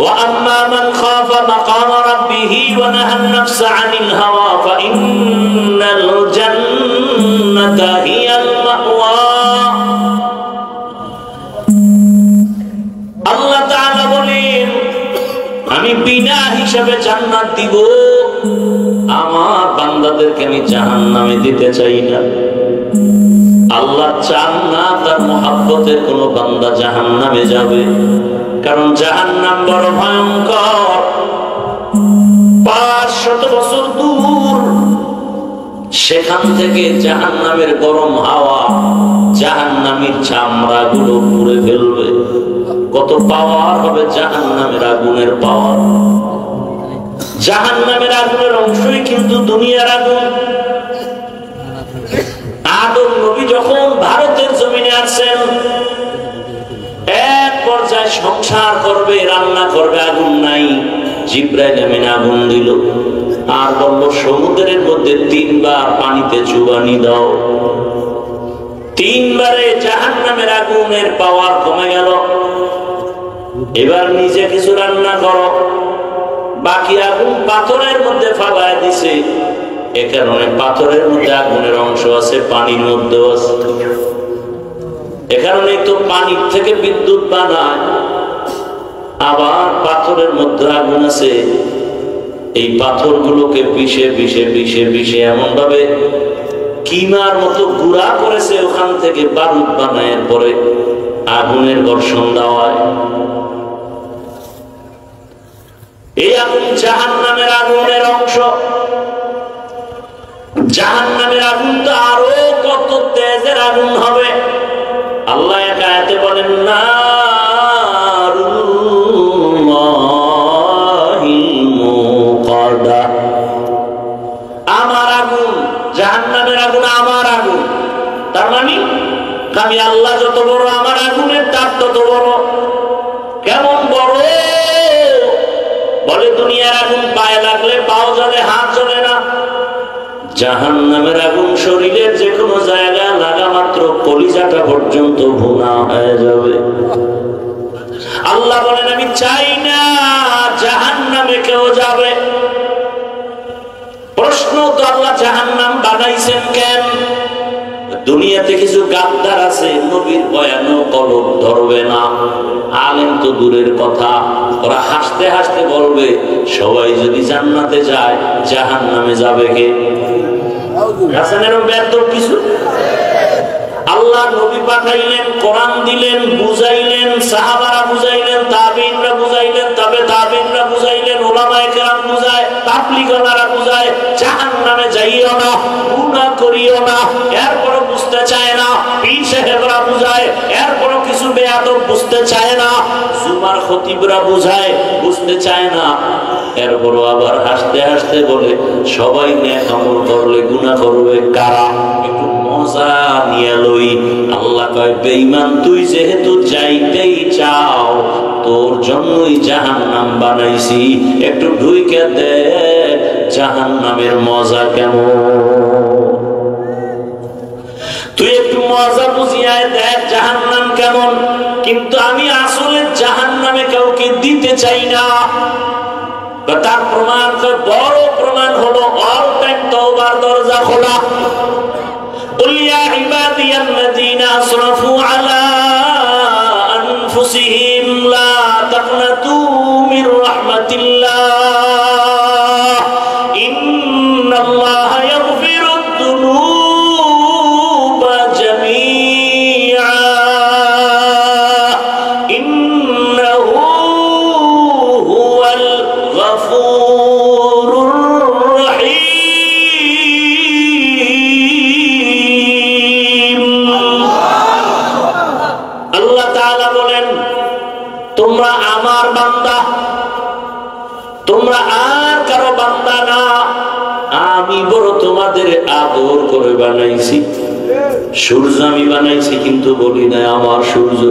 وأما من خاف مقام ربه ونهى النفس عن الهوى فإن الجنة هي المأوى আল্লাহ তাআলা বলেন আমি বিনা হিসাবে জান্নাত দিব, আমার বান্দাদেরকে আমি জাহান্নামে দিতে চাই না। আল্লাহ চান না তার মুহাব্বতের কোন বান্দা জাহান্নামে যাবে, কারণ জাহান্নাম বড় ভয়ঙ্কর। 500 বছর দূর, সেখান থেকে জাহান্নামের গরম হাওয়া জাহান্নামীর চামড়া গুলো পুড়ে ফেলবে। কত পাওয়ার হবে জাহান্নামের আগুনের পাওয়ার। জাহান্নামের আগুনের অংশই কিন্তু দুনিয়ার আগুন। আদম নবী যখন ভারতের জমিনে আসেন, এক পর্যায়ে সংসার করবে, রান্না করবে, আগুন নাই। জিব্রাইল আমিন আগুন দিল আর বলল সমুদ্রের মধ্যে 3 বার পানিতে চুবানি দাও। 3 বারে জাহান্নামের আগুনের পাওয়ার কমে গেল। এবার নিজে কিছু রান্না করো, বাকি আগুন পাথরের মধ্যে ফালায় দিছে। এ কারণে পাথরের মধ্যে আগুনের অংশ আছে, পানির মধ্যেও আছে। এ কারণে তো পানির থেকে বিদ্যুৎ বানায়, আবার পাথরের মধ্যে আগুন আছে। এই পাথরগুলোকে পিষে পিষে পিষে পিষে এমন ভাবে কিমার মতো গুঁড়া করেছে, ওখান থেকে বারুদ বানায়, পরে আগুনের ঘর্ষণ দেওয়ায় এই আগুন জাহান্নামের আগুনের অংশ। জাহান্নামের আগুন তো আরো কত তেজের আগুন হবে। আল্লাহ এক আয়াতে বলেন নারুল্লাহিল মুকাদ্দা, আমার আগুন। জাহান্নামের আগুন আমার আগুন, তার মানে আমি আল্লাহ যত বড়, আমার আগুনের তাপ তত বড়। কেমন বড়? বলে দুনিয়ার আগুন পায়ে লাগলে পাও জ্বলে, হাত জ্বলে না। জাহান্নামের আগুন শরীরের যে কোনো জায়গায় লাগা মাত্র কলিজাটা পর্যন্ত ভুনা হয়ে যাবে। আল্লাহ বলেন আমি চাই না জাহান্নামে কেউ যাবে। প্রশ্ন তো আল্লাহ জাহান্নাম বানাইছেন কেন? দুনিয়াতে কিছু গাদ্দার আছে, নবীর বয়ানও কলম ধরবে না, আলেম তো দূরের কথা। ওরা হাসতে হাসতে বলবে সবাই যদি জান্নাতে যায় জাহান্নামে যাবে কে? হাসানের ব্যর্থ কিছু। আল্লাহ নবী পাঠাইলেন, কোরআন দিলেন, বুঝাইলেন, সাহাবারা বুঝাইলেন, তাবিঈনরা বুঝাইলেন, তাবিঈনরা বুঝাইলেন, উলামায়ে কেরাম বুঝায়, তাবলীগীরা বুঝায় জাহান্নামে যাইও না, গুনাহ করিও না। এরপর বুঝতে চায় না। পীর সাহেবরা বুঝায়, এরপর কিছু বেয়াদব বুঝতে চায় না। জুমার খতিবরা বুঝায়, বুঝতে চায় না। এরপর আবার হাসতে হাসতে বলে সবাই নেক আমল করলে গুনাহ করবে কারা? একটু মজা নিয়ে লই। আল্লাহ কয় বেঈমান, তুই যেহেতু যাইতেই চাও, তোর জন্যই জাহান্নাম বানাইছি, একটু ঢুইকে দেখ জাহান্নামের মজা কেমন। তুই একটু মজা বুঝিয়ায় দেখ জাহান্নাম কেমন। কিন্তু আমি আসলে জাহান্নামে কাউকে দিতে চাই না। তার প্রমাণ, বড় প্রমাণ হলো অল টাইম তওবার দরজা খোলা। قل يا عبادي الذين أسرفوا على أنفسهم لا تقنطوا من رحمة الله إن الله يغفر الذنوب جميعا إنه هو الغفور الرحيم। আল্লাহ তাআলা বলেন তোমরা আমার বান্দা, তোমরা আর কারো বান্দা না। আমি বড় তোমাদের আদর করে বানাইছি। সূর্য আমি বানাইছি কিন্তু বলি না আমার সূর্য।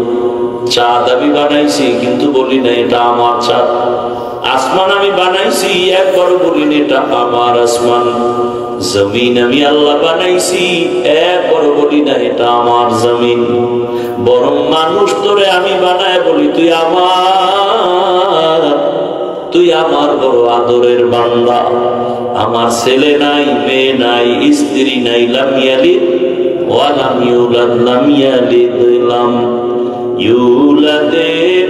চাঁদ আমি বানাইছি কিন্তু বলি না এটা আমার চাঁদ। আসমান আমি বানাইছি, একবারও বলি না এটা আমার আসমান। জমিন আমি আল্লাহ বানাইছি, একবারও বলি না এটা আমার জমিন। বরং মানুষ তোরে আমি বানায় বলি তুই আমার। তুই আমার বড় আদরের বান্দা। আমার ছেলে নাই, মেয়ে নাই, স্ত্রী নাই, লাম ইয়ালিদ ওয়া লাম ইউলাদ, লাম ইয়ালিদ লাম ইউলাদ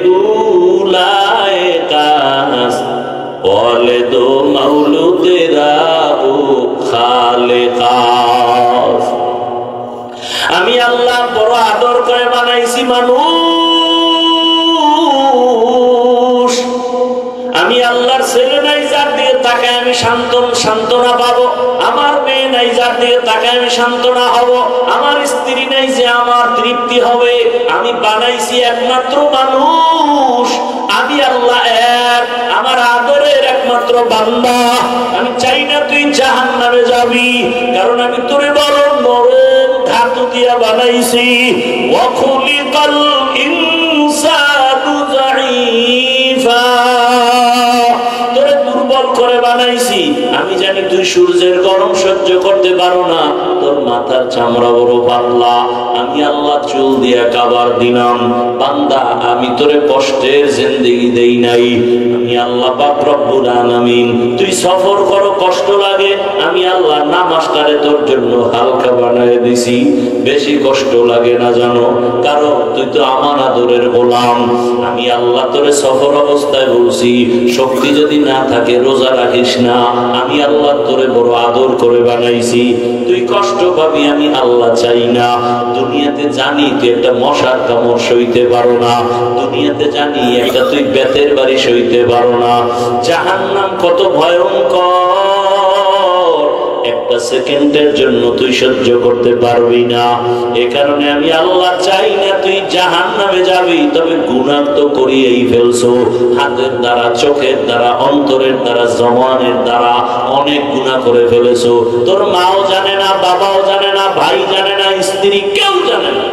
বুলায়ে কাস ওয়ালিদ মাউলুদেরা ও খালেকাস। আমি আল্লাহ বড় আদর করে বানাইছি মানুষ। আমি আল্লাহর ছেলে নাই যার দিকে তাকায় আমি সান্ত্বনা পাবো, আমার মেয়ে নাই যার দিকে তাকায় আমি সান্ত্বনা হব, আমার স্ত্রী নাই যে আমার তৃপ্তি হবে। আমি বানাইছি একমাত্র মানুষ। আমি আল্লাহ এক, আমার আদরের একমাত্র বান্দা। আমি চাই না তুই জাহান্নামে যাবি, কারণ আমি তোরে বড় নরম ধাতু দিয়া বানাইছি। ওয়া খুলিকাল ইনসানু যায়ীফা, তোরে দুর্বল করে বানাইছি। আমি জানি তুই সূর্যের গরম সহ্য করতে পারো না, তোর মাথার চামড়া বড় পাতলা। আমি আল্লাহ চুল দিয়া কাবার দিলাম। বান্দা, আমি তোরে কষ্টের জিন্দেগি দেই নাই। আমি আল্লাহ পাক রব্বুল আলামিন, তুই সফর করো কষ্ট লাগে, আমি আল্লাহ নামাজটারে তোর জন্য হালকা বানায় দিছি। বেশি কষ্ট লাগে না জানো, কারণ তুই তো আমার আদরের গোলাম। আমি আল্লাহ তোরে সফর অবস্থায় বলছি, শক্তি যদি না থাকে রোজা রাখিস না। আমি আল্লাহ তোরে বড় আদর করে বানাইছি, তুই কষ্ট পাবি আমি আল্লাহ চাই না। দুনিয়াতে জানি তুই একটা মশার কামড় সইতে পারো না, দুনিয়াতে জানি একটা তুই বেতের বাড়ি সইতে পারো না। জাহান্নাম কত ভয়ঙ্কর, একটা সেকেন্ডের জন্য তুই সহ্য করতে পারবি না। এ কারণে আমি আল্লাহ চাই না তুই জাহান্নামে যাবি। তবে গুনাহ তো করিয়েই ফেলছো, হাতের দ্বারা, চোখের দ্বারা, অন্তরের দ্বারা, জবানের দ্বারা অনেক গুনাহ করে ফেলেছো। তোর মাও জানে না, বাবাও জানে না, ভাই জানে না, স্ত্রী কেউ জানে না।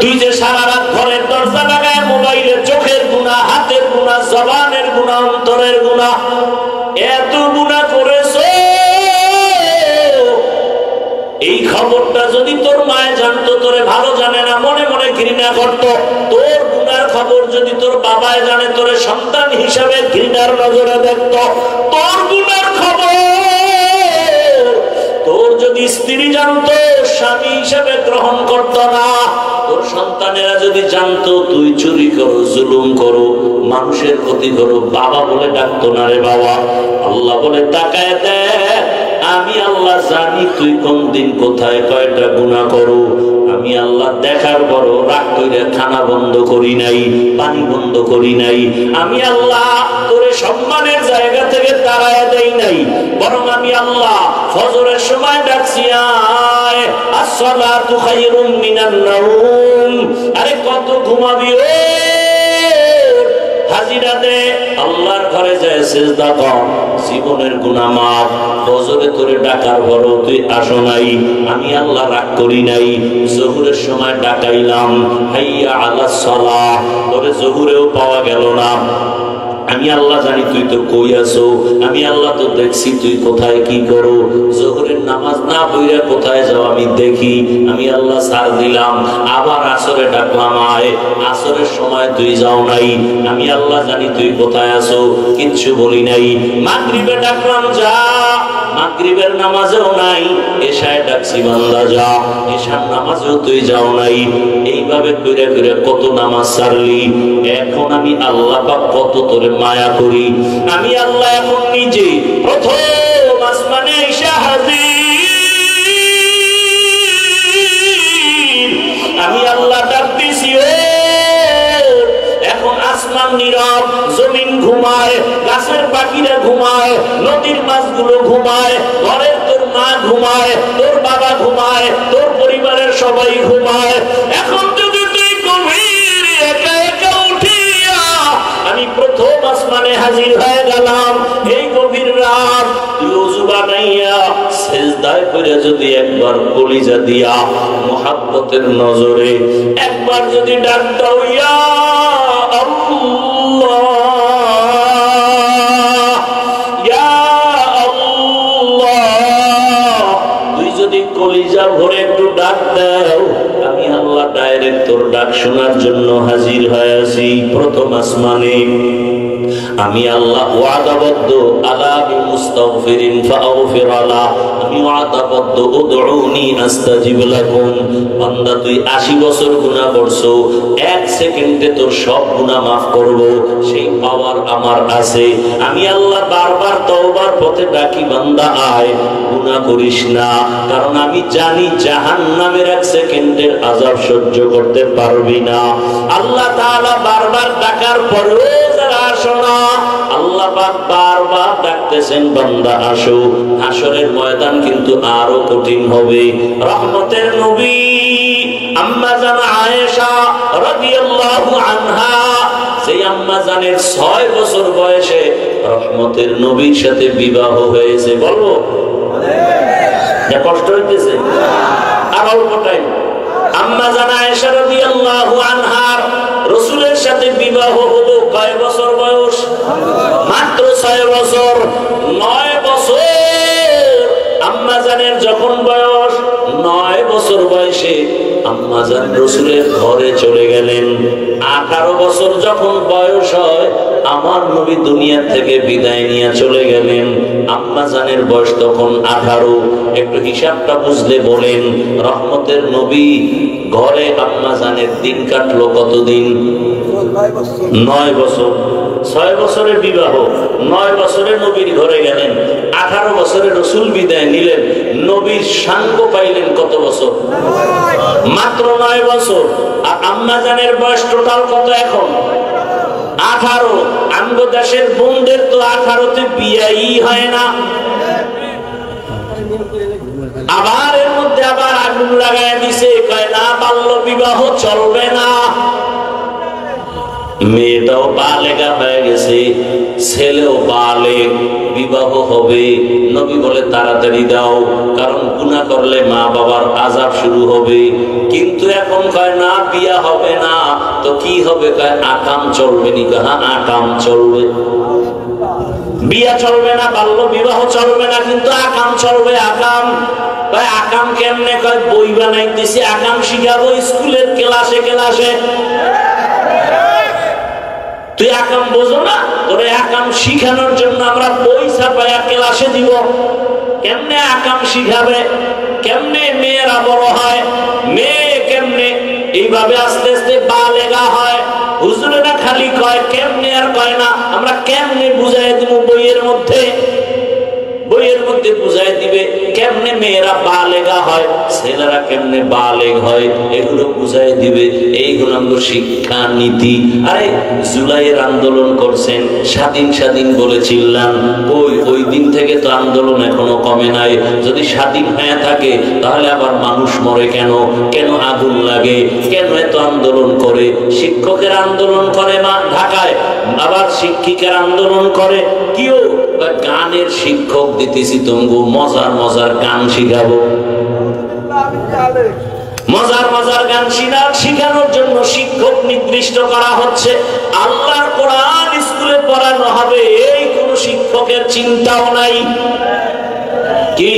তুই যে সারা রাত ঘরের দরজা লাগায় মোবাইলে চোখের গুনাহ, হাতের গুনাহ, জবানের গুনাহ, অন্তরের গুনাহ, এত গুনাহ করেছো। এই খবরটা যদি তোর মায়ে জানতো, তোরে ভালো জানে না, মনে মনে ঘৃণা করতো। তোর গুনার খবর যদি তোর বাবায় জানে, তোরে সন্তান হিসাবে ঘৃণার নজরে দেখতো। তোর গুনার খবর তোর যদি স্ত্রী জানতো, স্বামী হিসাবে গ্রহণ করতো না। তোর সন্তানেরা যদি জানতো তুই চুরি করো, জুলুম করো, মানুষের ক্ষতি করো, বাবা বলে ডাকতো না রে বাবা। আল্লাহ বলে তাকায় দেখ, আমি আল্লাহ জানি তুই কোন দিন কোথায় কয়টা গুনাহ করো। আমি আল্লাহ দেখার পরও রাগ কইরা খানা বন্ধ করি নাই, পানি বন্ধ করি নাই। আমি আল্লাহ তোরে সম্মানের জায়গা থেকে তাড়ায় দেই নাই, বরং আমি আল্লাহ ফজরের সময় ডাকছি, আয় আসসালাতু খায়রুম মিনান নাওম। আরে কত ঘুমাবি, ও হাজিরা দে, আল্লাহর ঘরে যায় সিজদা কর, জীবনের গুনাহ মাফ। ফজরে তোরে ডাকার পরও তুই আসো নাই, আমি আল্লাহ রাগ করি নাই। জোহরের সময় ডাকাইলাম, হাইয়া আলাস সালাহ, তোরে জোহরেও পাওয়া গেল না। আমি আল্লাহ জানি তুই তো কই আছো, আমি আল্লাহ তো দেখছি তুই কোথায় কি করো। জোহরের নামাজ না পড়িয়া কোথায় যাও আমি দেখি। আমি আল্লাহ ছাড় দিলাম, আবার আসরে ডাকলাম, আয়, আসরের সময় তুই যাও নাই। আমি আল্লাহ জানি তুই কোথায় আছো, কিচ্ছু বলি নাই। মাগরিবে ডাকলাম, যা, মাগরিবের নামাজেও নাই। এশায় ডাকছি, বান্দা যা, এশার নামাজেও তুই যাও নাই। এইভাবে কইরা কইরা কত নামাজ ছাড়লি। এখন আমি আল্লাহ পাক কত তোরে মায়া করি। আমি আল্লাহ এখন নিজে প্রথম আসমানে এসে হাজির। আমি আল্লাহ ডাক দিছি, এখন আসমান নীরব, জমিন ঘুমায়, গাছের পাখিরা ঘুমায়, নদীর মাছগুলো ঘুমায়, ঘরের তোর মা ঘুমায়, তোর বাবা ঘুমায়, তোর পরিবারের সবাই ঘুমায়। এখন যদি তুই গভীর একা একা উঠিয়া আমি প্রথম আসমানে হাজির হয়ে গেলাম, এই গভীর রাত তুই ওযু বানাইয়া সিজদায় পড়ে যদি একবার কলিজা দিয়া মুহাব্বতের নজরে একবার যদি ডাক দাও, ইয়া আল্লাহ, ইয়া আল্লাহ, তুই যদি কলিজা ভরে একটু ডাক দাও, আমি আল্লাহ ডাইরেক্ট তোর ডাক শোনার জন্য হাজির হয়ে আছি প্রথম আসমানে। আমি আল্লাহ ওয়াদাবদ্ধ আলা বিমুস্তাগফিরিন ফাগফির আলা, আমি ওয়াদাবদ্ধ উদউনি আস্তাজিব লাকুম। বান্দা তুই 80 বছর গুনাহ করছো, 1 সেকেন্ডে তোর সব গুনাহ maaf করব, সেই পাওয়ার আমার আছে। আমি আল্লাহ বারবার তওবার পথে ডাকি, বান্দা আয়, গুনাহ করিস না, কারণ আমি জানি জাহান্নামের 1 সেকেন্ডের আযাব সহ্য করতে পারবি না। আল্লাহ তাআলা বারবার ডাকার পরেও যারা আসো না, আল্লাহ পাক বারবার ডাকতেছেন, বান্দা আসো। হাসরের ময়দান কিন্তু আরো কঠিন হবে। রহমতের নবী আম্মা জান আয়েশা রাদিয়াল্লাহু আনহা, সেই আম্মা জানের 6 বছর বয়সে রহমতের নবীর সাথে বিবাহ হয়েছে। বলবো কষ্ট হইতেছে? আর অল্প টাইম। আম্মা জান আয়েশা রাদিয়াল্লাহু আনহার রাসূলের সাথে বিবাহ হলো কয় বছর বয়স? মাত্র 6 বছর। 9 বছর আম্মা জানের যখন বয়স, 9 বছর বয়সে আম্মা জান রাসূলের ঘরে চলে গেলেন। 18 বছর যখন বয়স হয়, আমার নবী দুনিয়া থেকে বিদায় নিয়ে চলে গেলেন। আম্মা জানের বয়স তখন 18। একটু হিসাবটা বুঝলে বলেন, রহমতের নবী ঘরে আম্মা জানের দিন কাটলো কতদিন? 9 বছর। 6 বছরের বিবাহ, 9 বছরে নবীর ঘরে গেলেন, 18 বছরে রাসূল বিদায় নিলেন। নবীর সঙ্গ পাইলেন কত বছর? মাত্র 9 বছর। আর আম্মা জানের বয়স টোটাল কত এখন? 18। আমগো দেশের বোনদের তো 18তে বিয়েই হয় না। আবার এর মধ্যে আবার আগুন লাগায় দিছে, কয় না বাল্য বিবাহ চলবে না। মেয়েটাও বালেগা হয়ে গেছে, ছেলেও বালেগ, বিবাহ হবে। নবী বলে তাড়াতাড়ি দাও, কারণ গুনাহ করলে মা বাবার আযাব শুরু হবে। কিন্তু এখন কয় না, বিয়া হবে না, তো কি হবে? কয় আকাম চলবে নি। হ্যাঁ, আকাম চলবে। বিয়া চলবে না, বাল্য বিবাহ চলবে না, কিন্তু আকাম চলবে। আকাম কয় আকাম কেমনে? কয় বই বানাইতেছি, আকাম শিখাবো স্কুলের ক্লাসে ক্লাসে। তুই আকাম বোঝো না? তোরে আকাম শিখানোর জন্য আমরা বই ছাপাইয়া ক্লাসে দিব। কেমনে আকাম শিখাবে? কেমনে মেয়েরা বড় হয়? মেয়ে কেমনে এইভাবে আস্তে আস্তে বালেগা হয়? হুজুরেরা খালি কয় কেমনে, আর কয় না আমরা কেমনে বুঝাই দিব। বইয়ের মধ্যে বুঝাই দিবে কেমনে মেয়েরা বালেগা হয়, ছেলেরা কেমনে বালেগ হয়, এগুলো বুঝাই দিবে। এইগুলো আমাদের শিক্ষা নীতি। আরে জুলাইয়ের আন্দোলন করছেন, স্বাধীন স্বাধীন বলে চিল্লান, ওই দিন থেকে তো আন্দোলন এখনো কমে নাই। যদি স্বাধীন হয়ে থাকে তাহলে আবার মানুষ মরে কেন? কেন আগুন লাগে? কেন এত আন্দোলন করে? শিক্ষকের আন্দোলন করে মা ঢাকায়, আবার শিক্ষিকার আন্দোলন করে। কিও গানের শিক্ষক দিতেছি, তুমি মজার মজার গান শিখাবো। মজার মজার গান শিখানোর জন্য শিক্ষক নির্দিষ্ট করা হচ্ছে। আল্লাহর কোরআন স্কুলে পড়ানো হবে, এই কোন শিক্ষকের চিন্তাও নাই, কি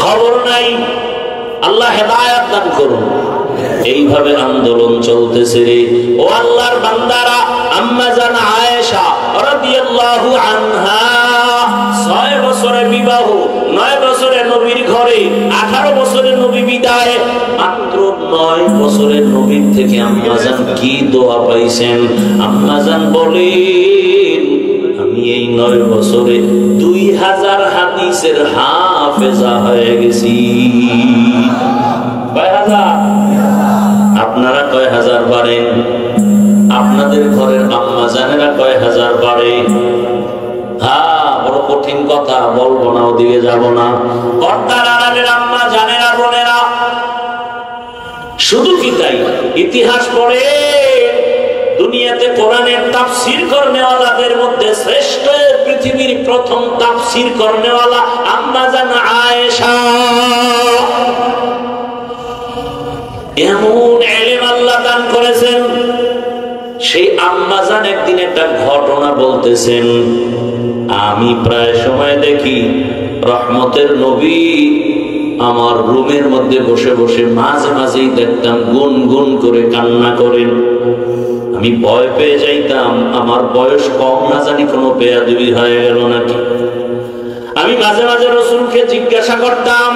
খবর নাই। আল্লাহ হেদায়েত দান করুন। এইভাবে আন্দোলন চলতেছে। ও আল্লাহর বান্দারা, আম্মা জান আয়েশা রাদিয়াল্লাহু আনহা 6 বছরে বিবাহ, 9 বছরে নবীর ঘরে, 18 বছরে নবী বিদায়। মাত্র 9 বছরের নবীর থেকে আম্মা জান কি দোয়া পাইছেন? আম্মা জান বলেন, আমি এই 9 বছরে 2000 হাদিসের হাফেজা হয়ে গেছি। কয় হাজার? আপনারা কয় হাজার পারেন? আপনাদের ঘরের আম্মা জানেরা কয় হাজার পারে? হ্যাঁ, বড় কঠিন কথা, বলবো না, ওদিকে যাব না। পর্দার আড়ালের আম্মা জানেরা, বোনেরা, শুধু কি তাই? ইতিহাস পড়ে দুনিয়াতে কোরআনের তাফসীর করনেওয়ালাদের মধ্যে শ্রেষ্ঠ, পৃথিবীর প্রথম তাফসীর করনেওয়ালা আম্মা জান আয়েশা। এমন ইলম আল্লাহ দান করেছেন। সেই আম্মা জান একদিন একটা ঘটনা বলতেছেন, আমি প্রায় সময় দেখি রহমতের নবী আমার রুমের মধ্যে বসে বসে মাঝে মাঝেই দেখতাম গুনগুন করে কান্না করেন। আমি ভয় পেয়ে যাইতাম আমার বয়স কম না জানি কোনো বেয়াদবি হয়ে গেল নাকি। আমি মাঝে মাঝে রাসূলকে জিজ্ঞাসা করতাম,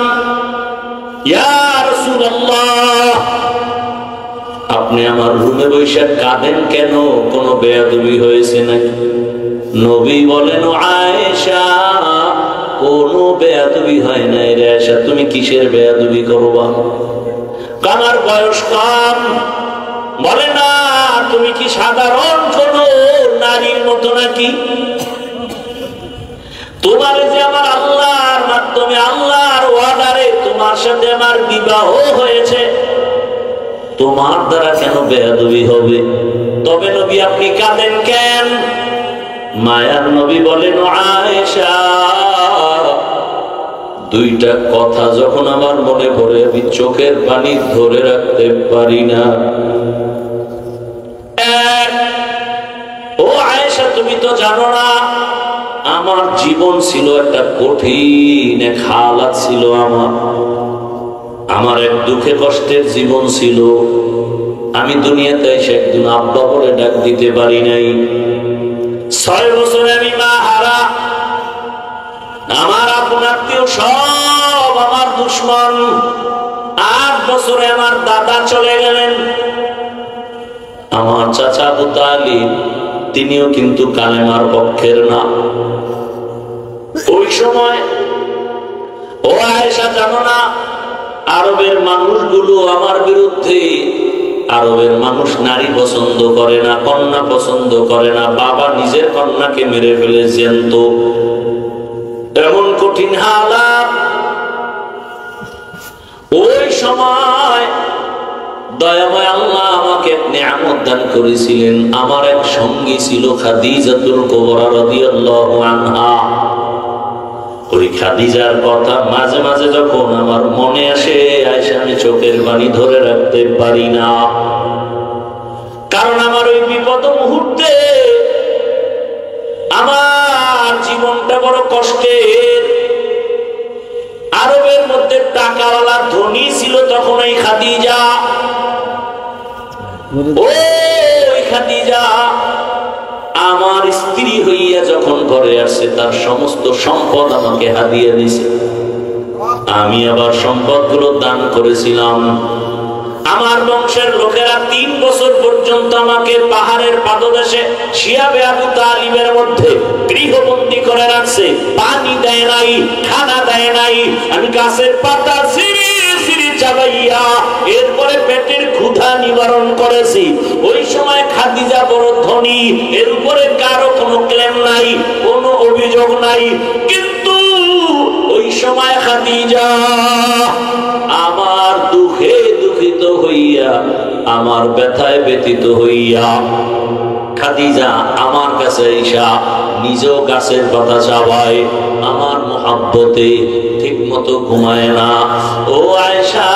ইয়া রাসূলুল্লাহ, আপনি আমার রুমে বসে কাঁদেন কেন? কোনো বেয়াদবি হয়েছে নাকি? নবী বলেন, আয়েশা, কোনো বেয়াদবি হয় নাই রে আয়েশা, তুমি কিসের বেয়াদবি করবা? আমার বয়স কম। বলে না, তুমি কি সাধারণ কোন নারীর মতো নাকি? তোমার যে আমার আল্লাহর মাধ্যমে, আল্লাহর ওয়াদারে তোমার সাথে আমার বিবাহ হয়েছে, তোমার দ্বারা কেন বেয়াদবি হবে? তবে নবী আপনি কাঁদেন কেন? মায়ার নবী বলেন, আয়েশা, দুইটা কথা যখন আমার মনে পড়ে আমি চোখের পানি ধরে রাখতে পারি না। ও আয়েশা, তুমি তো জানো না আমার জীবন ছিল একটা কঠিন এক হালাত ছিল। আমার এক দুঃখে কষ্টের জীবন ছিল। আমি দুনিয়াতে এসে একদিন আব্বা বলে ডাক দিতে পারি নাই। 6 বছরে আমি মা হারা। আমার আপন আত্মীয় সব আমার দুশ্মন। 8 বছরে আমার দাদা চলে গেলেন। আমার চাচা আবু তালিব, তিনিও কিন্তু কালেমার পক্ষের না। ওই সময় ও আয়েশা জানো না, আরবের মানুষগুলো আমার বিরুদ্ধে। আরবের মানুষ নারী পছন্দ করে না, কন্যা পছন্দ করে না। বাবা নিজের কন্যাকে মেরে ফেলে জ্যান্ত। এমন কঠিন হালাত। ওই সময় দয়াময় আল্লাহ আমাকে এক নিয়ামত দান করেছিলেন। আমার এক সঙ্গী ছিল খাদিজাতুল কুবরা রাদিয়াল্লাহু আনহা। ওই খাদিজার কথা মাঝে মাঝে যখন আমার মনে আসে, আয়েশা, আমি চোখের পানি ধরে রাখতে পারি না। কারণ আমার ওই বিপদ মুহূর্তে আমার জীবনটা বড় কষ্টের। আরবের মধ্যে টাকাওয়ালা ধনী ছিল তখন এই খাদিজা। ওই খাদিজা আমার স্ত্রী হইয়া যখন ঘরে আসছে, তার সমস্ত সম্পদ আমাকে হাদিয়া দিছে। আমি আবার সম্পদগুলো দান করেছিলাম। আমার বংশের লোকেরা 3 বছর পর্যন্ত আমাকে পাহাড়ের পাদদেশে শিয়াবে আবু তালিবের মধ্যে গৃহবন্দী করে রাখছে। পানি দেয় নাই, খানা দেয় নাই। আমি গাছের পাতা ছিঁড়ে ছিঁড়ে চাবাইয়া এরপরে পেটের ক্ষুধা নিবারণ করেছি। ওই সময় খাদিজা বড় ধনী, এর উপরে কারো কোনো ক্লেম নাই, কোনো অভিযোগ নাই। কিন্তু ওই সময় খাদিজা আমার দুঃখে দুঃখিত হইয়া, আমার ব্যথায় ব্যথিত হইয়া, খাদিজা আমার কাছে ঈশা নিজেও গাছের পাতা চাবায়। আমার মোহাব্বতে ঠিক মতো ঘুমায় না। ও আয়েশা,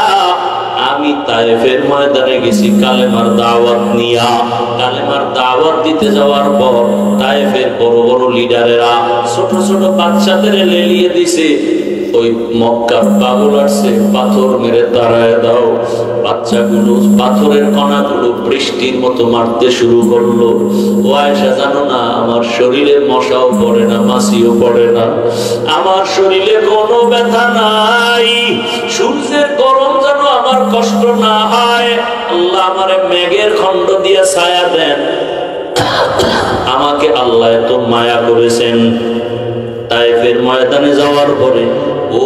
আমি তায়েফের ময়দানে গেছি কালেমার দাওয়াত নিয়া। কালেমার দাওয়াত দিতে যাওয়ার পর তায়েফের বড় বড় লিডারেরা ছোট ছোট বাচ্চাদের লেলিয়ে দিছে। ওই মক্কার পাগল আসছে, পাথর মেরে তাড়ায় দাও। বাচ্চাগুলো পাথরের কণাগুলো বৃষ্টির মতো মারতে শুরু করলো। ও আয়েশা, জানো না আমার শরীরে মশাও পড়ে না, মাছিও পড়ে না। আমার শরীরে কোনো ব্যথা নাই। সূর্যের গরম যেন আমার কষ্ট না হয়। আল্লাহ আমারে মেঘের খণ্ড দিয়ে ছায়া দেন। আমাকে আল্লাহ এত মায়া করেছেন। তায়েফের ময়দানে যাওয়ার পরে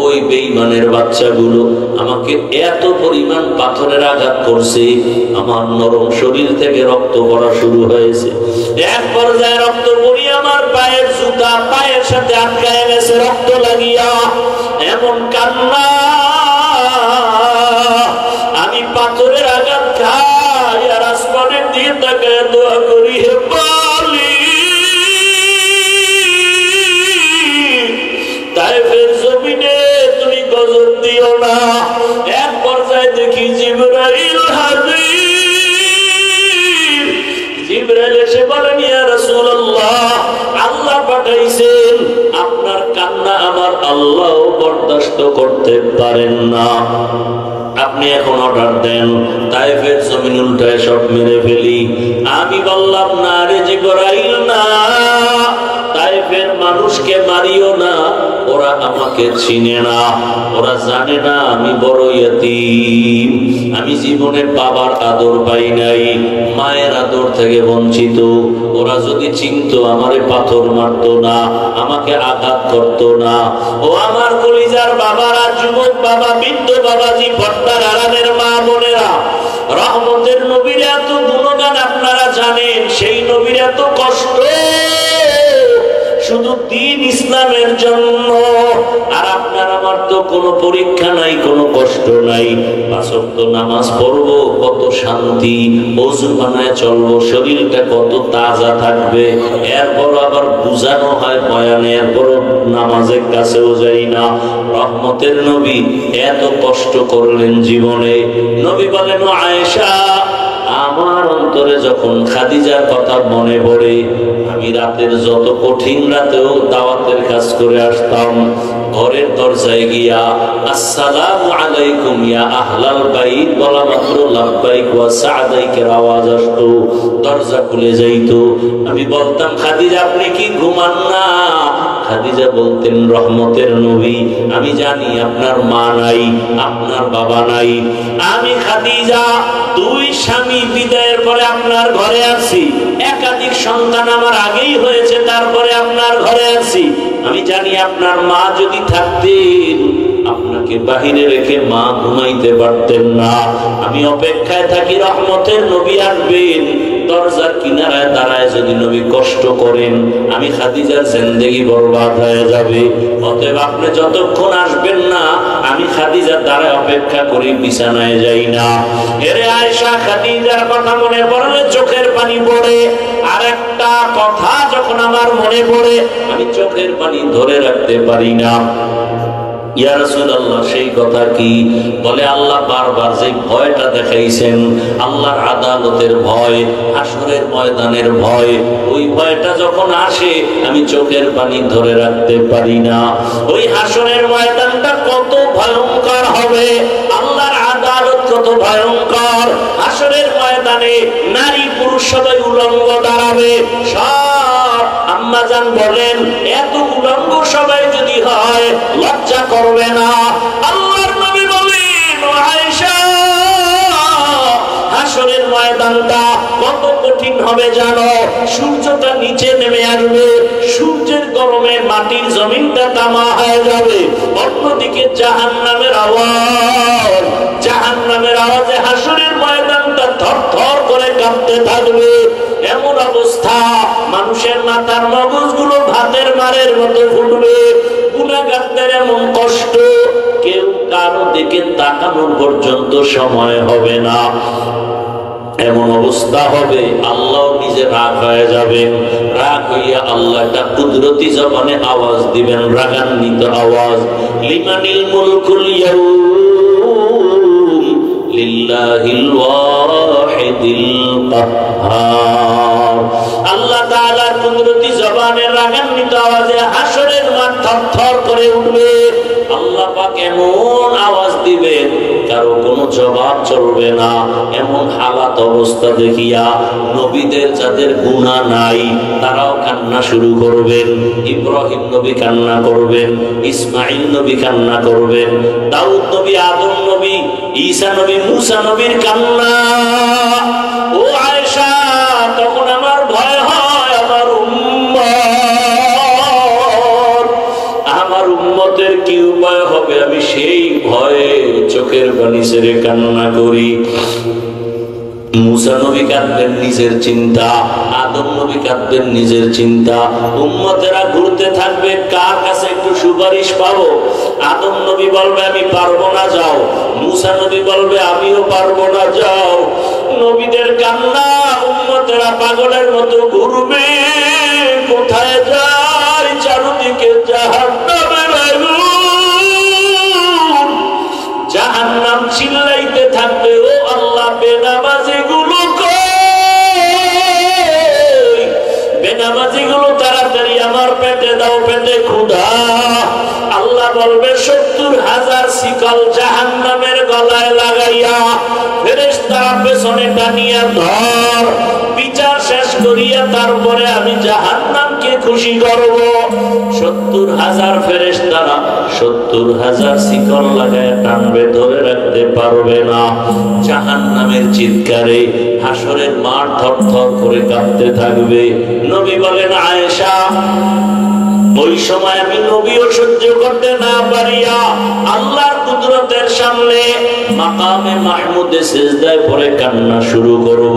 ওই বেঈমানের বাচ্চাগুলো আমাকে এত পরিমাণ পাথরের আঘাত করছে, আমার নরম শরীর থেকে রক্ত পড়া শুরু হয়েছে। এক পর্যায়ে রক্ত পড়িয়ে আমার পায়ের জুতা পায়ের সাথে আটকায় গেছে রক্ত লাগিয়া। এমন কান্না, আমি পাথরের আঘাত খাই আর আসমানের দিকে তাকায় দোয়া করি, হে পালি, তায়েফের জমিনে তুমি গজব দিও না। এক পর্যায়ে দেখি জিবরাইল হাজির। জিবরাইল এসে বলেন, ইয়া রাসূলুল্লাহ, আল্লাহ পাঠাইছেন। আপনার কান্না আমার আল্লাহ বরদাস্ত করতে পারেন না। আপনি এখন অর্ডার দেন তাইফের জমিন উল্টায় সব মেরে ফেলি। আমি বললাম না রে জিবরাইল না, তাইফের মানুষকে মারিও না, ওরা আমাকে চিনে না, ওরা জানে না আমি বড় ইয়তীম, আমি জীবনে বাবার আদর পাই নাই, মায়ের আদর থেকে বঞ্চিত। ওরা যদি চিনতো আমারে পাথর মারতো না, আমাকে আঘাত করতো না। ও আমার কলিজার বাবারা, যুবক বাবা, বৃদ্ধ বাবাজি, পর্দার আড়ালের মা বোনেরা, রহমতের নবীর এত গুণগান আপনারা জানেন, সেই নবীর এত কষ্ট শুধু দ্বীন ইসলামের জন্য। আর আপনার আমার তো কোনো পরীক্ষা নাই, কোনো কষ্ট নাই, 5 ওয়াক্ত নামাজ পড়বো, কত শান্তি, ওযু বানায় চলবো, শরীরটা কত তাজা থাকবে। এরপর আবার বুঝানো হয় বয়ানে, এরপরও নামাজের কাছেও যাই না। রহমতের নবী এত কষ্ট করলেন জীবনে। নবী বলেন, আয়েশা, আমার অন্তরে যখন খাদিজার কথা মনে পড়ে, আমি রাতের যত কঠিন রাতেও দাওয়াতের কাজ করে আসতাম, ঘরের দরজায় গিয়া আসসালামু আলাইকুম ইয়া আহলাল বাইত বলা মাত্র লাব্বাইক ওয়া সা'দাইকের আওয়াজ আসতো, দরজা খুলে যাইতো। আমি বলতাম, খাদিজা আপনি কি ঘুমান না? খাদিজা বলতেন, রহমতের নবী, আমি জানি আপনার মা নাই, আপনার বাবা নাই, আমি খাদিজা 2 স্বামী বিদায়ের পরে আপনার ঘরে আসি, একাধিক সন্তান আমার আগেই হয়েছে, তারপরে আপনার ঘরে আসি। আমি জানি আপনার মা যদি থাকতেন, আপনাকে বাহিরে রেখে মা ঘুমাইতে পারতেন না। আমি অপেক্ষায় থাকি রহমতের নবী আসবেন। দরজার কিনারায় দাঁড়ায় যদি নবী কষ্ট করেন, আমি খাদিজার জিন্দেগি বরবাদ হয়ে যাবে। অতএব আপনি যতক্ষণ আসবেন না, আমি খাদিজার দাঁড়ায় অপেক্ষা করি, বিছানায় যাই না। এরে আয়েশা, খাদিজার কথা মনে পড়লে চোখের পানি পড়ে। আর একটা কথা যখন আমার মনে পড়ে, আমি চোখের পানি ধরে রাখতে পারি না। ইয়া রাসূলুল্লাহ, সেই কথা কি? বলে, আল্লাহ বারবার যে ভয়টা দেখাইছেন, আল্লাহর আদালতের ভয়, হাসরের ময়দানের ভয়, ওই ভয়টা যখন আসে আমি চোখের পানি ধরে রাখতে পারি না। ওই হাসরের ময়দানটা কত ভয়ঙ্কর হবে, আল্লাহর আদালত কত ভয়ঙ্কর। হাসরের ময়দানে নারী পুরুষ সবাই উলঙ্গ দাঁড়াবে। সব আম্মাজান বলেন, এত উলঙ্গ সবাই যদি হয় লজ্জা করবে না? আল্লাহর নবী বলেন, আয়েশা, হাসরের ময়দানটা কত কঠিন হবে জানো? সূর্যটা নিচে নেমে আসবে, সূর্যের গরমে মাটির জমিনটা তামা হয়ে যাবে। অন্যদিকে জাহান্নামের আওয়াজ, জাহান্নামের আওয়াজে হাসরের ময়দানটা থরথর করে কাঁপতে থাকবে। এমন অবস্থা, মানুষের মাথার মগজগুলো ভাতের মারের মতো ফুটবে। গুনাহগারদের এমন কষ্ট, কেউ কারো দিকে তাকানোর পর্যন্ত সময় হবে না। এমন অবস্থা হবে, আল্লাহ নিজে রাগ হয়ে যাবেন। রাগ হইয়া আল্লাহ একটা কুদরতি জবানে আওয়াজ দিবেন, রাগান্বিত আওয়াজ, লিমানিল মুলকুল ইয়াউম লিল্লাহিল ওয়াহিদিল কাহ্হার। আল্লাহ তাআলার কুদরতি জবানে রাগান্বিত আওয়াজে হাসরের মাঠ থরথর করে উঠবে। আল্লাহ পাক এমন আওয়াজ দিবেন, কারো কোনো জবাব চলবে না। এমন হালাত অবস্থা দেখিয়া নবীদের যাদের গুনাহ নাই তারাও কান্না শুরু করবেন। ইব্রাহিম নবী কান্না করবেন, ইসমাইল নবী কান্না করবেন, দাউদ নবী, আদম নবী, ঈসা নবী, মুসা নবীর কান্না। ও আয়েশা, তখন আমার ভয় হয়, আমার উম্মতের কি উপায় হবে, আমি সেই ভয়ে চোখের পানি ছেড়ে কান্না করি। মুসা নবী কাঁদবেন নিজের চিন্তা, আদম নবী কাঁদবেন নিজের চিন্তা। উম্মতেরা ঘুরতে থাকবে, কার কাছে একটু সুপারিশ পাবো। আদম নবী বলবে, আমি পারবো না, যাও। মুসা নবী বলবে, আমিও পারবো না, যাও। নবীদের কান্না, উম্মতেরা পাগলের মতো ঘুরবে। কোথায় যায়? চারদিকে জাহান্নামের আগুন, জাহান্নাম চিল্লাইতে থাকবে, ও আল্লাহ, বেনামাজি গুলো কই? বেনামাজি গুলো তাড়াতাড়ি আমার পেটে দাও, পেটে ক্ষুধা। আল্লাহ বলবে 70,000 শিকল জাহান্নামের গলায় লাগাইয়া ফেরেশতারা পেছনে টানিয়া ধর, বিচার শেষ করিয়া তারপরে আমি জাহান্নামকে খুশি করব। 70,000 ফেরেশতারা 70,000 শিকল লাগায় টানবে, ধরে রাখতে পারবে না। জাহান্নামের চিৎকারে হাসরের মাঠ থরথর করে কাঁপতে থাকবে। নবী বলেন, আয়েশা, ওই সময় আমি নবীও সহ্য করতে না পারিয়া আল্লাহর কুদরতের সামনে মাকামে মাহমুদে সিজদায় পড়ে কান্না শুরু করব।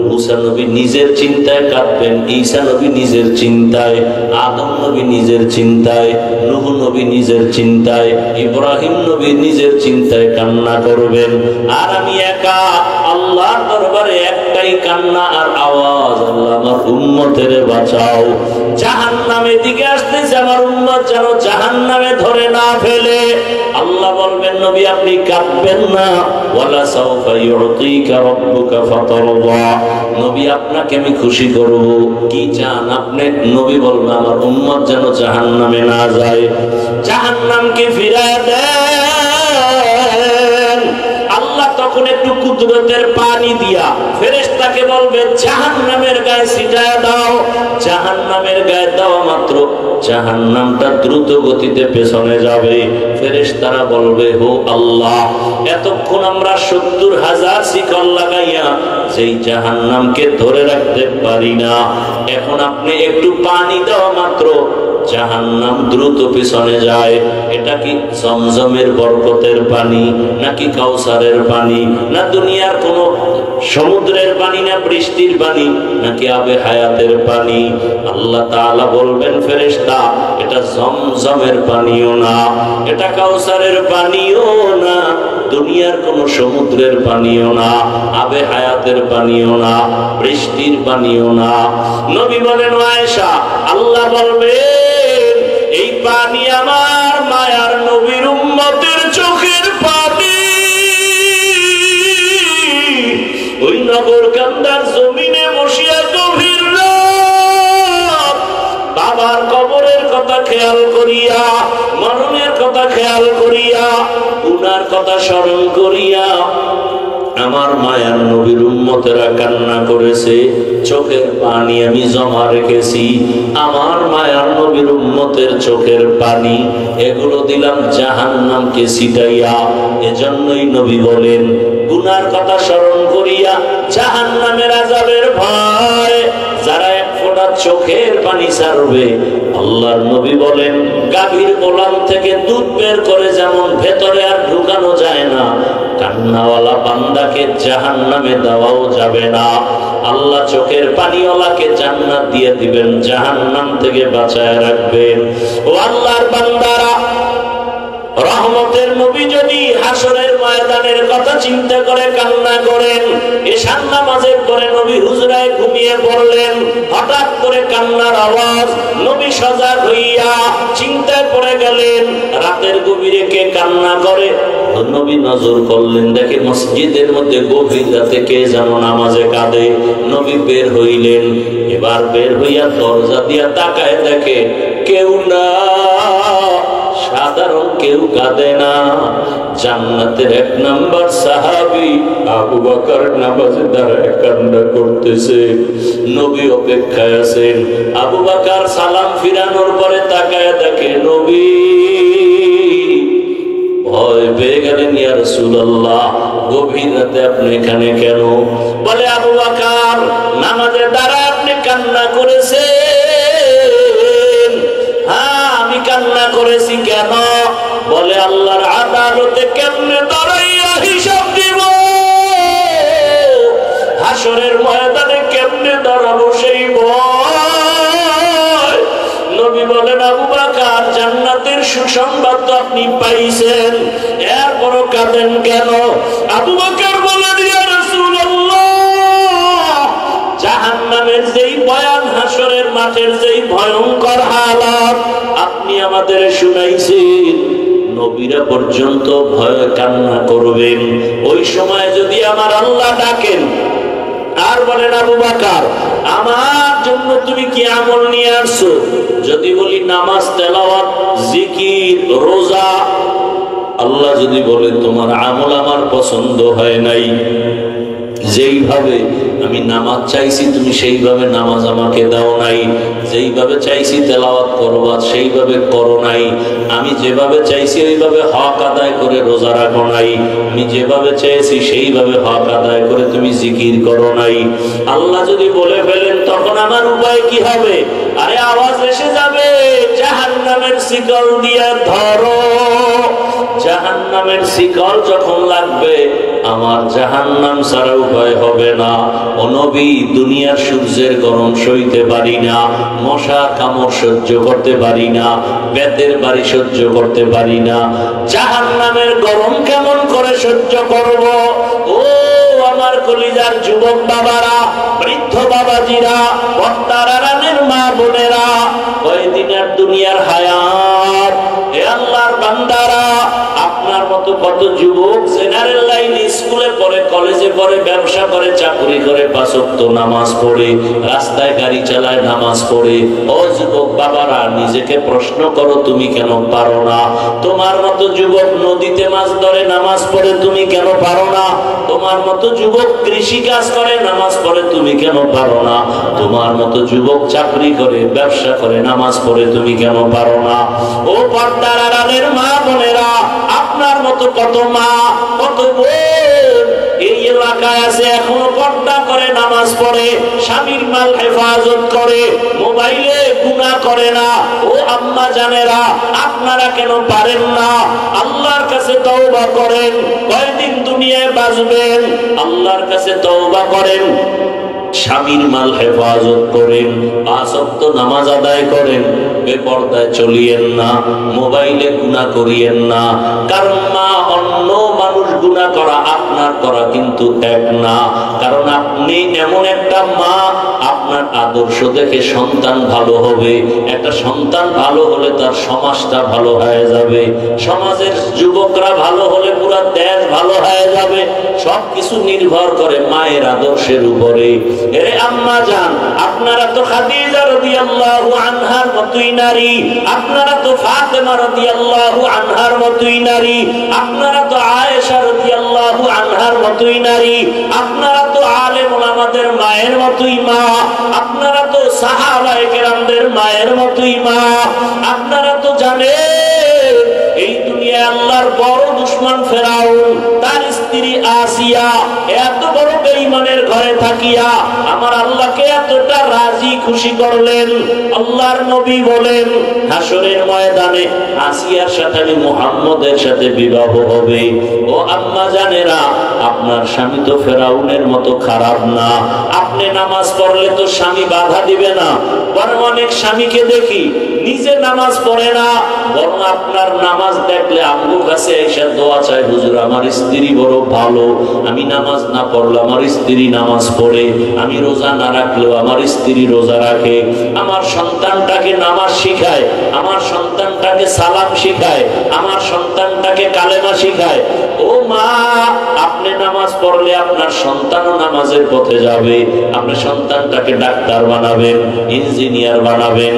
মুসা নবী নিজের চিন্তায় কাঁদবেন, ঈসা নবী নিজের চিন্তায়, আদম নবী নিজের চিন্তায়, নূহ নবী নিজের চিন্তায়, ইব্রাহিম নবী নিজের চিন্তায় কান্না করবেন। আর আমি একা আল্লাহর দরবারে একটাই কান্না আর আওয়াজ, আল্লাহ আমার উম্মতের বাঁচাও। জাহান্নামের দিকে আসতেছে, আমার উম্মত যেন জাহান্নামে ধরে না ফেলে। আল্লাহ বলবেন, নবী আপনি কাঁদবেন না, ওয়ালা সাউফা ইউতিকা রাব্বুকা ফাতারদা, নবী আপনাকে আমি খুশি করব। কি চান আপনি? নবী বলবেন, আমার উম্মত যেন জাহান্নামে না যায়, জাহান্নামকে ফিরায় দেন। আল্লাহ তখন একটু কুদরতের পানি দিয়া ফেরেশতাকে বলবে, জাহান্নামের গায়ে ছিটায় দাও। জাহান্নামের গায়ে দেওয়া মাত্র জাহান্নামটা দ্রুত গতিতে পেছনে যাবে। ফেরেশতারা বলবে, হো আল্লাহ, এতক্ষণ আমরা 70,000 শিকল লাগাইয়া সেই জাহান্নামকে ধরে রাখতে পারি না, এখন আপনি একটু পানি দেওয়া মাত্র জাহান্নাম দ্রুত পিছনে যায়। এটা কি জমজমের বরকতের পানি, নাকি কাউসারের পানি, না দুনিয়ার কোন সমুদ্রের পানি, না বৃষ্টির পানি, নাকি আবে হায়াতের পানি? আল্লাহ তাআলা বলবেন, ফেরেশতা, এটা জমজমের পানিও না, এটা কাউসারের পানিও না, দুনিয়ার কোন সমুদ্রের পানিও না, আবে হায়াতের পানিও না, বৃষ্টির পানিও না। নবী বলেন, আয়েশা, আল্লাহ বলবেন, এই পানি আমার মায়ার নবীর উম্মতের চোখের পানি। ওই নগর কান্দার জমিনে বসিয়া গভীর রাত বাবার কবরের কথা খেয়াল করিয়া, মরণের কথা খেয়াল করিয়া, উনার কথা স্মরণ করিয়া আমার মায়ার নবীর উম্মতেরা কান্না করেছে, চোখের পানি আমি জমা রেখেছি। আমার মায়ার নবীর উম্মতের চোখের পানি এগুলো দিলাম জাহান্নামকে ছিটাইয়া। এজন্যই নবী বলেন, গুনার কথা স্মরণ করিয়া জাহান্নামের আযাবের ভয় যারা এক ফোঁটা চোখের পানি ছাড়বে, আল্লাহর নবী বলেন, গাভীর ওলান থেকে দুধ বের করে যেমন ভেতরে আর ঢুকানো যায় না, কান্নাওয়ালা বান্দাকে জাহান্নামে দেওয়াও যাবে না। আল্লাহ চোখের পানিওয়ালাকে জান্নাত দিয়ে দিবেন, জাহান্নাম থেকে বাঁচায় রাখবেন। ও আল্লাহর বান্দারা, রহমতের নবী যদি হাসরের ময়দানের কথা চিন্তা করে কান্না করেন, এশার নামাজের পরে নবী হুজরায় ঘুমিয়ে পড়লেন, হঠাৎ করে কান্নার আওয়াজ, নবী সজাগ হইয়া চিন্তায় পড়ে গেলেন, রাতের গভীরে কে কান্না করে? নবী নজর করলেন, দেখে মসজিদের মধ্যে গভীর রাতে কে যেন নামাজে কাঁদে। নবী বের হইলেন, এবার বের হইয়া দরজা দিয়া তাকায় দেখে কেউ না, সাধারণ কেউ কাঁদে না। জান্নাতের 1 নম্বর সাহাবী আবু বকর নামাজে দাঁড়ায় কান্না করতেছে। নবী অপেক্ষায় আছেন। আবু বকর সালাম ফিরানোর পরে তাকায় দেখে নবী। ভয় পেয়ে গেলেন, ইয়া রাসূলুল্লাহ, গভীর রাতে আপনি এখানে কেন? বলে, আবু বকর, নামাজে দাঁড়ায় আপনি কান্না করেছেন। হ্যাঁ, আমি কান্না করেছি। কেন? বলে, আল্লাহর আদালতে কেমনে দাঁড়াইয়া হিসাব দিব, হাসরের ময়দানে কেমনে দাঁড়াবো সেই ভয়। নবী বলেন, আবু বকর, জান্নাতের সুসংবাদ তো আপনি পাইছেন, এরপরও কাঁদেন কেন? আবু বকর বলেন, ইয়া রাসূলুল্লাহ, জাহান্নামের যেই বয়ান, হাসরের মাঠের যেই ভয়ঙ্কর হালাত আপনি আমাদের শুনাইছেন, নবীরা পর্যন্ত ভয়ে কান্না করবেন। ওই সময় যদি আমার আল্লাহ ডাকেন আর বলেন, আবু বকর, আমার জন্য তুমি কি আমল নিয়ে আসছো? যদি বলি নামাজ, তেলাওয়াত, জিকির, রোজা, আল্লাহ যদি বলে তোমার আমল আমার পছন্দ হয় নাই, যেইভাবে আমি নামাজ চাইছি তুমি সেইভাবে নামাজ আমাকে দাও নাই, যেইভাবে চাইছি তেলাওয়াত করবা সেইভাবে করো নাই, আমি যেভাবে চাইছি ওইভাবে হক আদায় করে রোজা রাখো নাই, আমি যেভাবে চেয়েছি সেইভাবে হক আদায় করে তুমি জিকির করো নাই, আল্লাহ যদি বলে ফেলেন তখন আমার উপায় কি হবে? আরে আওয়াজ এসে যাবে, জাহান্নামের শিকল দিয়ে ধরো। জাহান্নামের শিকল যখন লাগবে আমার জাহান্নাম ছাড়া উপায় হবে না। ও নবী, দুনিয়ার সূর্যের গরম সইতে পারি না, মশা কামড় সহ্য করতে পারি না, বেতের বাড়ি সহ্য করতে পারি না, জাহান্নামের গরম কেমন করে সহ্য করব? ও আমার কলিজার যুবক বাবারা, বৃদ্ধ বাবাজিরা, বক্তারানের মা বোনেরা, কয়দিনের দুনিয়ার হায়াত, হে আল্লাহর বান্দারা, আপনার মতো কত যুবক জেনারেল লাইন, স্কুলে পড়ে, কলেজে পড়ে, ব্যবসা করে, চাকরি করে, 5 ওয়াক্ত নামাজ পড়ে, রাস্তায় গাড়ি চালায়, নামাজ পড়ে। ও যুবক বাবারা, নিজেকে প্রশ্ন করো তুমি কেন পারো না? তোমার মতো যুবক নদীতে মাছ ধরে, নামাজ পড়ে, তুমি কেন পারো না? তোমার মতো যুবক কৃষি কাজ করে, নামাজ পড়ে, তুমি কেন পারো না? তোমার মতো যুবক চাকরি করে, ব্যবসা করে, নামাজ পড়ে, তুমি কেন পারো না? ও পর্দার আড়ালের মা বোনেরা, আপনার মতো কত মা, কত বোন এই এলাকায় আছে, এখনো পর্দা করে, নামাজ পড়ে, স্বামীর মাল হেফাজত করে, মোবাইলে গুনাহ করে না। ও আম্মা জানেরা, আপনারা কেন পারেন না? আল্লাহর কাছে তওবা করেন, কয়দিন দুনিয়ায় বাঁচবেন, আল্লাহর কাছে তওবা করেন, স্বামীর মাল হেফাজত করেন, 5 ওয়াক্ত নামাজ আদায় করেন, বেপরদায় চলিয়েন না, মোবাইলে গুনাহ করিয়েন না। কারণ মা, অন্য মানুষ গুনাহ করা আপনার করা কিন্তু এক না। কারণ আপনি এমন একটা মা, আপনার আদর্শ দেখে সন্তান ভালো হবে, একটা সন্তান ভালো হলে তার সমাজটা ভালো হয়ে যাবে, সমাজের যুবকরা ভালো হলে পুরো দেশ ভালো হয়ে যাবে। সবকিছু নির্ভর করে মায়ের আদর্শের উপরে। এরে আম্মা জান, আপনারা তো খাদিজা রাদিয়াল্লাহু আনহার মতোই নারী, আপনারা তো ফাতেমা রাদিয়াল্লাহু আনহার মতোই নারী, আপনারা তো আয়েশা রাদিয়াল্লাহু আনহার মতোই নারী, আপনারা তো আলেম ওলামাদের মায়ের মতোই মা, আপনারা তো সাহাবায়ে কেরামদের মায়ের মতোই মা। আপনারা তো জানেন এই দুনিয়ায় আল্লাহর বড় দুশমন ফেরাউন, তার স্ত্রী আসিয়া এত বড় বেঈমানের ঘরে থাকিয়া আমার আল্লাহকে এতটা রাজি খুশি করলেন। আল্লাহর নবী বলেন, হাসরের ময়দানে আসিয়ার সাথে মুহাম্মদের সাথে বিবাহ হবে। ও আম্মা জানেরা, আপনার স্বামী তো ফেরাউনের মতো খারাপ না। আপনি নামাজ পড়লে তো স্বামী বাধা দিবে না। বরং অনেক স্বামীকে দেখি নিজে নামাজ পড়ে না, বরং আপনার নামাজ দেখলে আমগো কাছে এসে দোয়া চায়, হুজুর আমার স্ত্রী বড় ভালো, আমি নামাজ না পড়লে আমার স্ত্রী নামাজ পড়ে, আমি রোজা না রাখলেও আমার স্ত্রী রোজা রাখে, আমার সন্তানটাকে নামাজ শিখায়, আমার সন্তানটাকে সালাম শিখায়, আমার সন্তানটাকে কালেমা শিখায়। ও মা, আপনি নামাজ পড়লে আপনার সন্তানও নামাজের পথে যাবে। আপনি সন্তানটাকে ডাক্তার বানাবেন, ইঞ্জিনিয়ার বানাবেন,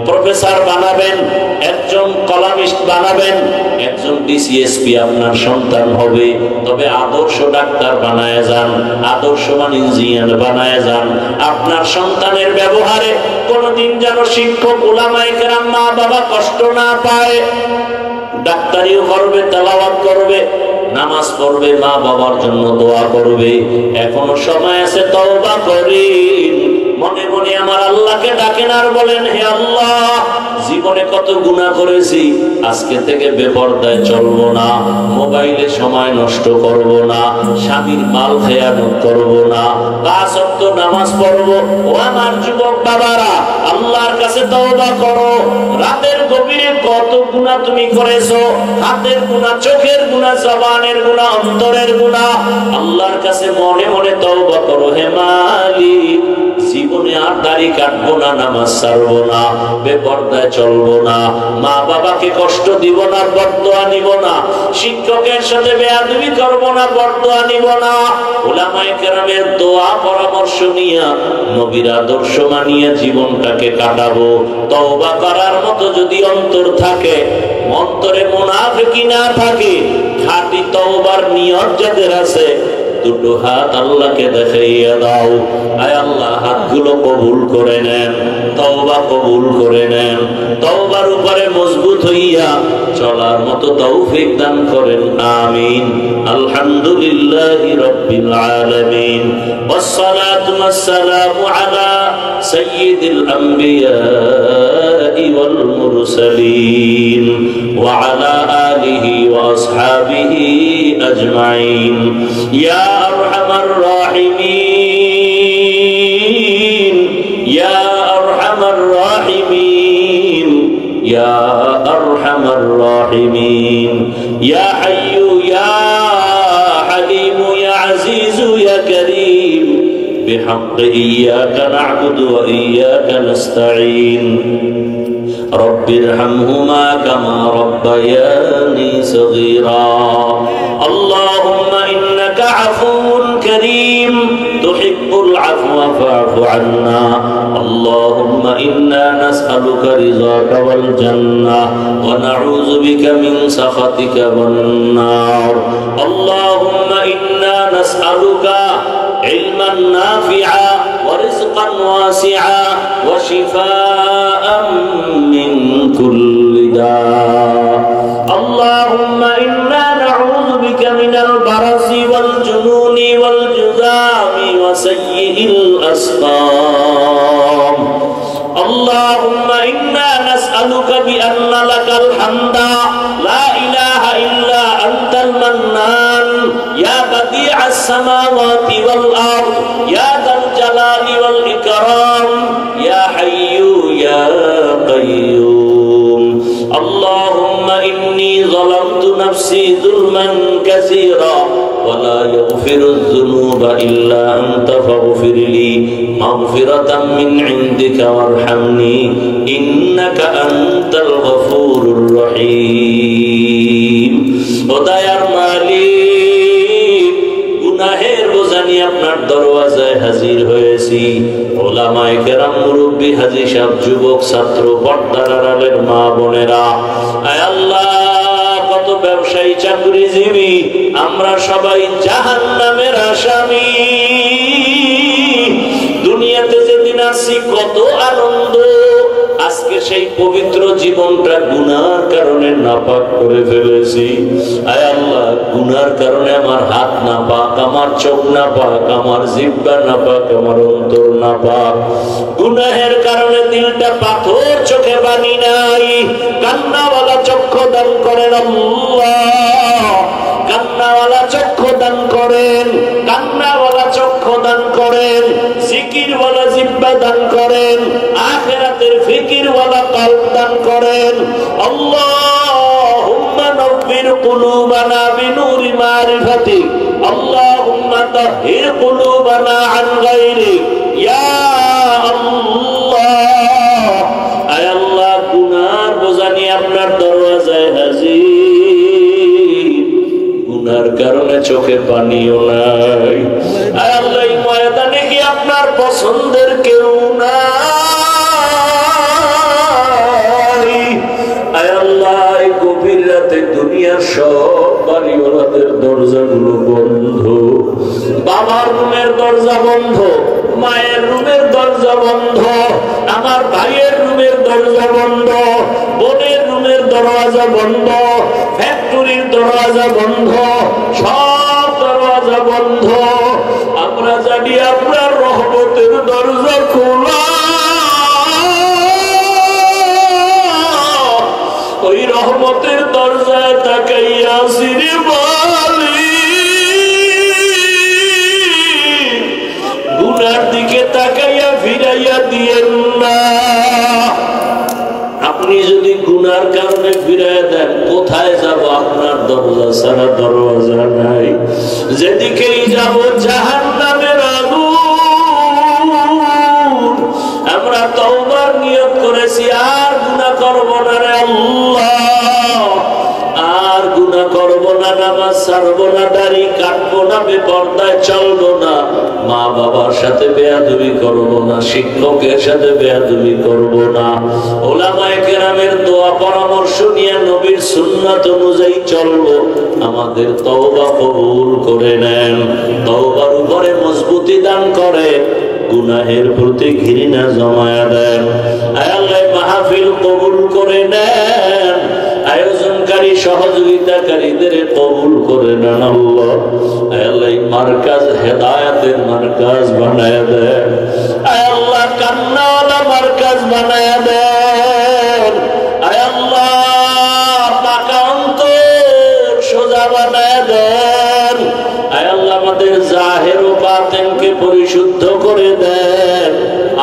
প্রফেসর বানাবেন, একজন কলামিস্ট বানাবেন, একজন ডিসিএসপি আপনার সন্তান হবে। তবে আদর্শ ডাক্তার বানায় যান, আদর্শবান ইঞ্জিনিয়ার বানায় যান। আপনার সন্তানের ব্যবহারে কোনদিন যেন শিক্ষক উলামায়ে কেরাম মা বাবা কষ্ট না পায়। ডাক্তারিও করবে, তেলাওয়াত করবে, নামাজ পড়বে, মা বাবার জন্য দোয়া করবে। এখনো সময় আছে, তওবা করেন। মনে মনে আমার আল্লাহকে ডাকেন আর বলেন, হে আল্লাহ, জীবনে কত গুনাহ করেছি, আজকে থেকে বেপরদায় চলবো না, মোবাইলে সময় নষ্ট করব না, স্বামীর মাল খেয়ানত করব না, 5 ওয়াক্ত নামাজ পড়বো। ও আমার যুবক বাবারা, আল্লাহর কাছে তওবা করো। রাতের গভীরে কত গুনাহ তুমি করেছো, হাতের গুনাহ, চোখের গুনাহ, জবানের গুনাহ, অন্তরের গুনাহ। আল্লাহর কাছে মনে মনে তওবা করো। হে মালিক, জীবনে আর দাড়ি কাটবো না, নামাজ ছাড়বো না, বেপরদায় চলবো না, মা বাবাকে কষ্ট দিব না, বরদোয়া নিব না, শিক্ষকের সাথে বেয়াদবি করবো না, বরদোয়া নিব না, উলামায়ে কেরামের দোয়া পরামর্শ নিয়ে নবীর আদর্শ মানিয়ে জীবনটাকে কাটাবো। তওবা করার মতো যদি অন্তর থাকে, অন্তরে মুনাফিকি না থাকে, খাঁটি তওবার নিয়ত যাদের আছে, দুটো হাত আল্লাহকে দেখাইয়া দাও। আয় আল্লাহ, হাতগুলো কবুল করে নেন, তওবা কবুল করে নেন, তওবার উপরে মজবুত হইয়া চলার মতো তৌফিক দান করেন, আমিন। আলহামদুলিল্লাহি রাব্বিল আলামিন, ওয়াসসালাতু ওয়াসসালামু আলা সাইয়্যিদিল আমবিয়াই ওয়াল মুরসালিন ওয়া আলা আলিহি ওয়া আসহাবিহি আজমাইন। ইয়া আরহামার রাহিমিন, ইয়া আরহামার রাহিমিন, ইয়া আরহামার রাহিমিন, ইয়া হাইয়্যু ইয়া হালিমু ইয়া আজিজু ইয়া কারীম, বিহাক্ক ইয়্যাকা না'বুদু ওয়া ইয়্যাকা নাস্তাঈন। রব্বি ইরহামহুমা কামা রাব্বায়ানি সগীরা। আল্লাহুম্মা ইন্নাকা আফুউন কারীম তুহিব্বুল আফওয়া ফা'ফু আন্না। আল্লাহুম্মা ইন্না নাসআলুকা রিযাকা ওয়াল জান্নাহ ওয়া নাউযু বিকা মিন সাখাতিকা ওয়ান নার। আল্লাহুম্মা ইন্না নাসআলুকা علما نافعا ورزقا واسعا وشفاء من كل داء. اللهم إنا نعوذ بك من البرص والجنون والجذام وسيء الأسقام. اللهم إنا نسألك بأن لك الحمد لا إله إلا أنت المنان يا بديع السماوات والأرض يا ذا الجلال والإكرام يا حي يا قيوم. اللهم إني ظلمت نفسي ظلما كثيرا ولا يغفر الذنوب إلا أنت فاغفر لي مغفرة من عندك وارحمني إنك أنت الغفور الرحيم. ওদায়ার মালিক, গুনাহের বোঝা নিয়ে আপনার দরওয়াজায় হাজির হয়েছি। ওলামায়ে কেরাম, মুরব্বী, হাজী সাহেব, যুবক, ছাত্র, পর্দার আড়ালের মা বোনেরা, আয় আল্লাহ, কত ব্যবসায়ী, চাকরিজীবী, আমরা সবাই জাহান্নামের আসামি। দুনিয়াতে যেদিন আসি কত আনন্দ, আজকে সেই পবিত্র জীবনটা গুনার কারণে নাপাক করে ফেলেছি। আয় আল্লাহ, গুনার কারণে আমার হাত নাপাক, আমার চোখ নাপাক, আমার জিহ্বা নাপাক, আমার অন্তর নাপাক। গুনাহের কারণে দিলটা পাথর, চোখে বানি নাই। কান্নাওয়ালা চক্ষু দান করেন আল্লাহ, কান্নাওয়ালা চক্ষু দান করেন, কান্নাওয়ালা চক্ষু দান করেন, জিকিরওয়ালা জিহ্বা দান করেন, আখিরাতের ফিকিরওয়ালা কলব দান করেন। আল্লাহুম্মা নব্বির কুলুবানা বিনুরি মারিফাতিক, আল্লাহুম্মা তাহহির কুলুবানা আন গায়রিক ইয়া আল্লাহ। আয় আল্লাহ, গুনার বোঝা নিয়ে আপনার দরওয়াজায় হাজির, গুনার কারণে চোখে পানিও নাই। আয় আল্লাহ, এই ময়দানে কি আপনার পছন্দের কেউ নাই? আয় আল্লাহ, এই গভীর রাতে দুনিয়ার সব বাড়িওয়ালাদের দরজাগুলো বন্ধ, বাবার রুমের দরজা বন্ধ, মায়ের রুমের দরজা বন্ধ, আমার ভাইয়ের রুমের দরজা বন্ধ, বোনের রুমের দরজা বন্ধ, ফ্যাক্টরির দরজা বন্ধ, সব দরজা বন্ধ। আমরা জানি আপনার রহমতের দরজা খোলা। ওই রহমতের দরজায় তাকাইয়া সিরে বলি, গুনার দিকে তাকাইয়া ফিরাইয়া দিয়েন না। আপনি যদি গুনার কারণে ফিরাইয়া দেন, কোথায় যাব? আপনার দরজা ছাড়া দরওয়াজা নাই। যেদিকেই যাব জাহান্নামের আগুন। করবো না, দাড়ি কাটবো না, বেপরদায় চলবো না, মা বাবার সাথে বেয়াদবি করবো না, শিক্ষকের সাথে বেয়াদবি করবো না, ওলামায়ে কেরামের দোয়া পরামর্শ নিয়ে নবীর সুন্নাত অনুযায়ী চলবো। আমাদের তওবা কবুল করে নেন, তওবার উপরে মজবুতি দান করে, গুনাহের প্রতি ঘৃণা জমায়া দেন। আয় আল্লাহ মাহফিল কবুল করে নেন, আয়োজনকারী সহযোগিতাকারীদের কবুল করে নেন আল্লাহ। আয় আল্লাহ মার্কাজ হেদায়েতের মার্কাজ বানায়া দেন, আয় আল্লাহ কান্নাওয়ালা মার্কাজ বানায়া দেন, আয় আল্লাহ পাকা অন্তর সোজা বানায়া দেন, আয় আল্লাহ আমাদের জাহের ও বাতিনকে পরিশুদ্ধ করে দেন,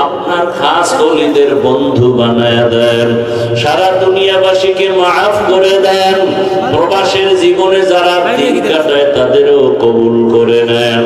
আপনার খাস ওলিদের বন্ধু বানায়া দেন, সারা দুনিয়াবাসীকে মাফ করে দেন, প্রবাসের জীবনে যারা দিন কাটায় তাদেরও কবুল করে নেন।